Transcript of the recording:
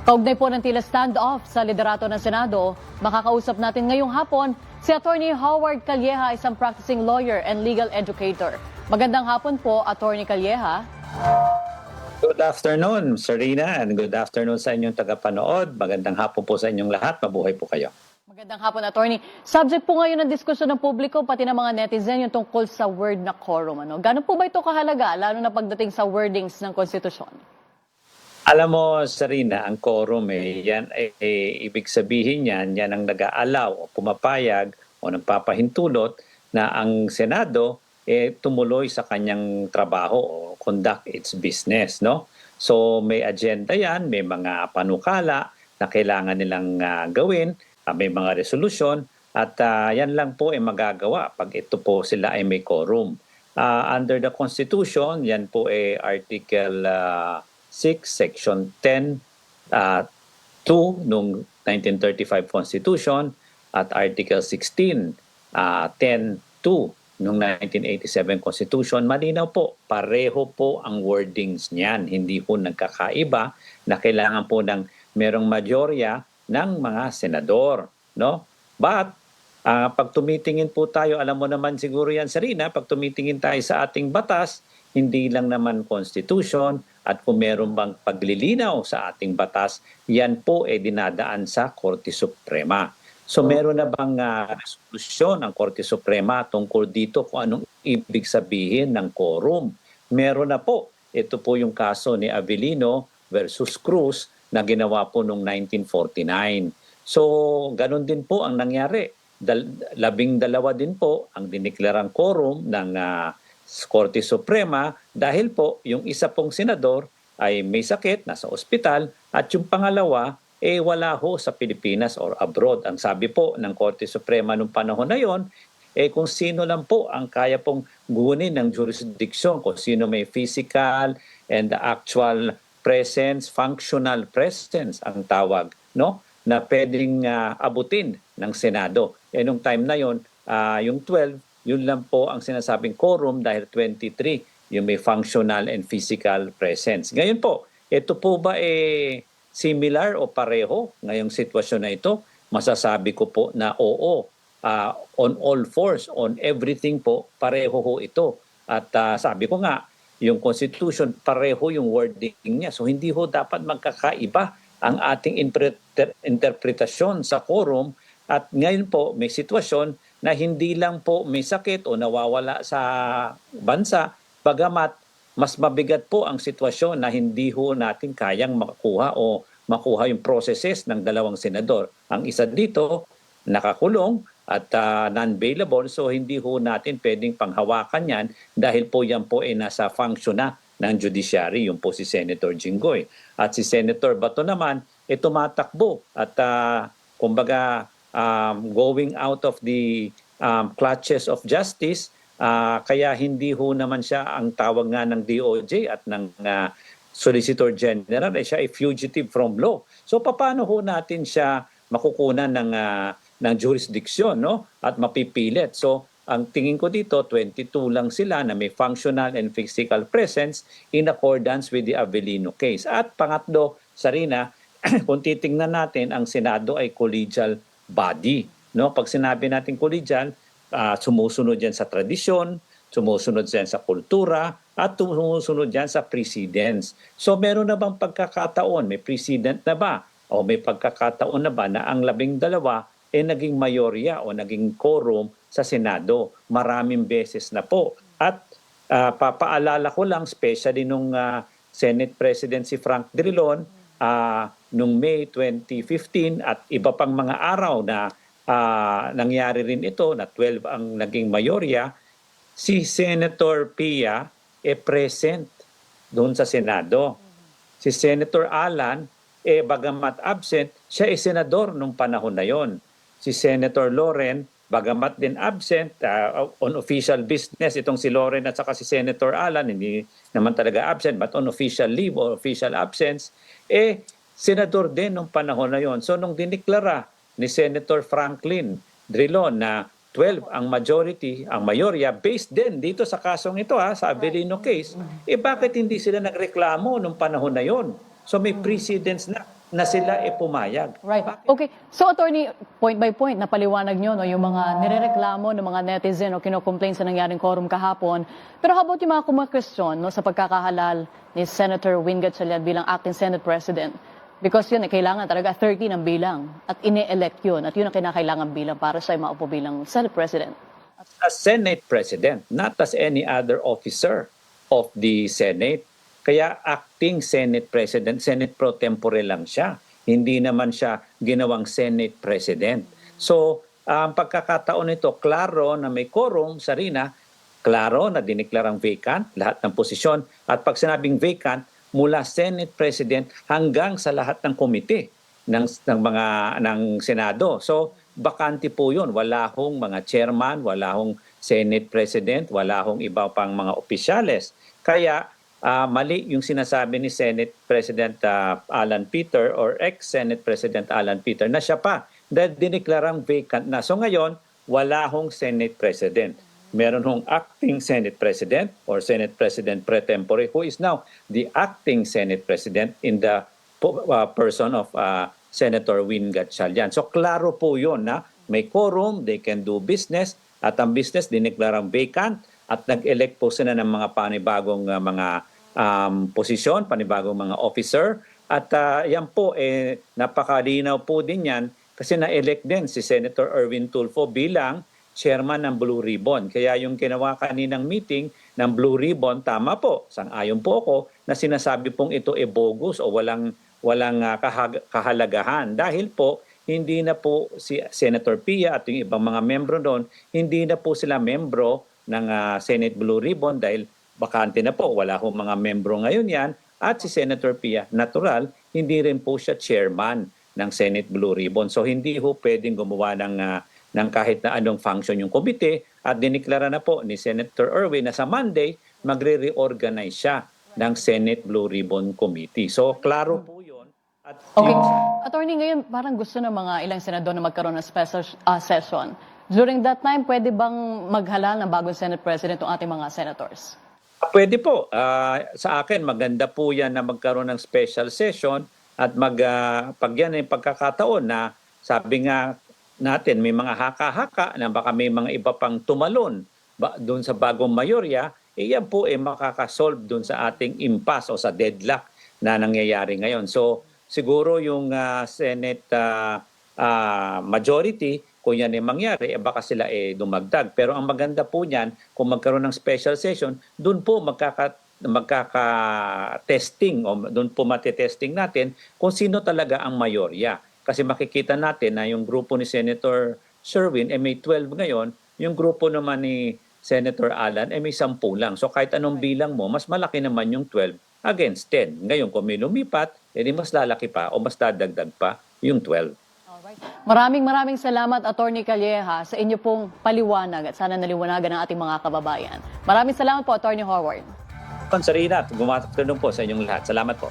Kaugnay po ng tila stand-off sa liderato ng Senado, makakausap natin ngayong hapon si Attorney Howard Calleja, isang practicing lawyer and legal educator. Magandang hapon po, Attorney Calleja. Good afternoon, Serena, and good afternoon sa inyong tagapanood. Magandang hapon po sa inyong lahat. Mabuhay po kayo. Magandang hapon, Attorney. Subject po ngayon ng diskusyon ng publiko, pati ng mga netizen, yung tungkol sa word na quorum. Gano'n po ba ito kahalaga, lalo na pagdating sa wordings ng konstitusyon? Alam mo, Serena, ang quorum, yan, ibig sabihin yan ang nag-aalaw o pumapayag o nagpapahintulot na ang Senado tumuloy sa kanyang trabaho o conduct its business, no? So may agenda yan, may mga panukala na kailangan nilang gawin, may mga resolusyon, at yan lang po ay magagawa pag ito po sila ay may quorum. Under the Constitution, yan po ay Article 6, Section 10, 2 nung 1935 Constitution at Article 16, 10, 2 nung 1987 Constitution. Malinaw po, pareho po ang wordings niyan. Hindi po nagkakaiba na kailangan po ng merong majorya ng mga senador, no? But pag tumitingin po tayo, alam mo naman siguro yan, Serena, pag tumitingin tayo sa ating batas, hindi lang naman Constitution, at kung meron bang paglilinaw sa ating batas, yan po dinadaan sa Korte Suprema. So meron na bang resolusyon ng Korte Suprema tungkol dito kung anong ibig sabihin ng quorum? Meron na po. Ito po yung kaso ni Avellino versus Cruz na ginawa po noong 1949. So ganun din po ang nangyari. 12 din po ang diniklarang quorum ng Korte Suprema dahil po yung isa pong senador ay may sakit, nasa ospital, at yung pangalawa wala ho sa Pilipinas or abroad. Ang sabi po ng Korte Suprema nung panahon na yon, kung sino lang po ang kaya pong gunin ng jurisdiction, kung sino may physical and actual presence, functional presence ang tawag, no? Na pwedeng abutin ng Senado. Nung time na yon, yung 12, yun lang po ang sinasabing quorum dahil 23 yung may functional and physical presence. Ngayon po, ito po ba similar o pareho ngayong sitwasyon na ito? Masasabi ko po na oo. On all fours, on everything po, pareho ho ito. At sabi ko nga, yung Constitution, pareho yung wording niya. So hindi ho dapat magkakaiba ang ating interpretasyon sa quorum. At ngayon po, may sitwasyon na hindi lang po may sakit o nawawala sa bansa, bagamat mas mabigat po ang sitwasyon na hindi ho natin kayang makuha yung processes ng dalawang senador. Ang isa dito, nakakulong at non-bailable, so hindi ho natin pwedeng panghawakan yan dahil po yan po nasa function na ng judiciary, yung po si Senator Jinggoy. At si Senator Bato naman, tumatakbo at kumbaga going out of the clutches of justice, kaya hindi ho naman siya ang tawag nga ng DOJ at ng Solicitor General, siya ay fugitive from law. So paano ho natin siya makukunan ng jurisdiction, no? At mapipilit. So ang tingin ko dito, 22 lang sila na may functional and physical presence in accordance with the Avellino case. At pangatlo, Sarina, kung titingnan natin, ang Senado ay collegial body, no? Pag sinabi natin collegial, sumusunod yan sa tradisyon, sumusunod yan sa kultura, at sumusunod yan sa precedents. So meron na bang pagkakataon, may precedent na ba? O may pagkakataon na ba na ang 12 naging mayorya o naging quorum sa Senado? Maraming beses na po. At papaalala ko lang, especially nung Senate President si Frank Drilon, nung May 2015 at iba pang mga araw na nangyari rin ito na 12 ang naging mayorya, si Senator Pia present doon sa Senado. Si Senator Alan, bagamat absent, siya senador nung panahon na yon. Si Senator Loren, bagamat din absent on official business, itong si Loren at saka si Senator Alan, hindi naman talaga absent, but on official leave or official absence, senador din nung panahon na yon. So nung diniklara ni Senator Franklin Drilon na 12 ang majority, ang mayorya, based din dito sa kasong ito sa Avellino case, bakit hindi sila nagreklamo nung panahon na yon? So may precedence na na sila pumayag. Right. Okay. So, attorney, point by point, napaliwanag nyo no, yung mga nirereklamo ng mga netizen o kinocomplain sa nangyaring quorum kahapon. Pero how about yung mga kumakwestiyon no, sa pagkakahalal ni Senator Win Gatchalian bilang acting Senate President? Because yun, kailangan talaga 30 ng bilang at ine-elect yun at yun ang kinakailangan bilang para siya maupo bilang Senate President. As Senate President, not as any other officer of the Senate. Kaya acting Senate President, Senate pro tempore lang siya. Hindi naman siya ginawang Senate President. So, ang pagkakataon nito, klaro na may quorum sa RINA, klaro na diniklarang vacant lahat ng posisyon. At pag sinabing vacant, mula Senate President hanggang sa lahat ng komite ng Senado. So, bakante po yun. Wala hong mga chairman, wala hong Senate President, wala hong iba pang mga opisyales. Kaya, mali yung sinasabi ni Senate President Alan Peter or ex-Senate President Alan Peter na siya pa dahil diniklarang vacant na. So ngayon, wala hong Senate President. Meron hong acting Senate President or Senate President pre tempore who is now the acting Senate President in the person of Senator Win Gatchalian. So klaro po yun na may quorum, they can do business at ang business diniklarang vacant at nag-elect po sila ng mga panibagong mga posisyon, panibagong mga officer. At yan po, napakalinaw po din yan kasi na-elect din si Senator Erwin Tulfo bilang chairman ng Blue Ribbon. Kaya yung ginawa kaninang meeting ng Blue Ribbon, tama po, sang-ayon po ako na sinasabi pong ito bogus o walang kahalagahan. Dahil po, hindi na po si Senator Pia at yung ibang mga membro doon, hindi na po sila membro ng Senate Blue Ribbon dahil bakante na po. Wala hong mga membro ngayon yan. At si Senator Pia, natural, hindi rin po siya chairman ng Senate Blue Ribbon. So hindi ho pwedeng gumawa ng kahit na anong function yung komite at diniklara na po ni Senator Erwin na sa Monday, magre-reorganize siya ng Senate Blue Ribbon Committee. So klaro po yun. At Okay. Attorney, ngayon parang gusto ng mga ilang senador na magkaroon ng special session. During that time, pwede bang maghalal ng bagong Senate President ng ating mga senators? Pwede po. Sa akin, maganda po yan na magkaroon ng special session at pag yan ay pagkakataon na sabi nga natin may mga haka-haka na baka may mga iba pang tumalon doon sa bagong mayorya, yan po makakasolve doon sa ating impasse o sa deadlock na nangyayari ngayon. So siguro yung Senate majority, kung yan mangyari, baka sila dumagdag. Pero ang maganda po niyan, kung magkaroon ng special session, doon po magkaka-testing o doon po matitesting natin kung sino talaga ang mayorya. Kasi makikita natin na yung grupo ni Senator Sherwin may 12 ngayon, yung grupo naman ni Senator Alan may 10 lang. So kahit anong bilang mo, mas malaki naman yung 12 against 10. Ngayon kung may lumipat, mas lalaki pa o mas dadagdag pa yung 12. Maraming salamat, Attorney Calleja, sa inyo pong paliwanag at sana naliwanagan ng ating mga kababayan. Maraming salamat po, Attorney Howard. Sarina, gumawa po sa inyong lahat. Salamat po.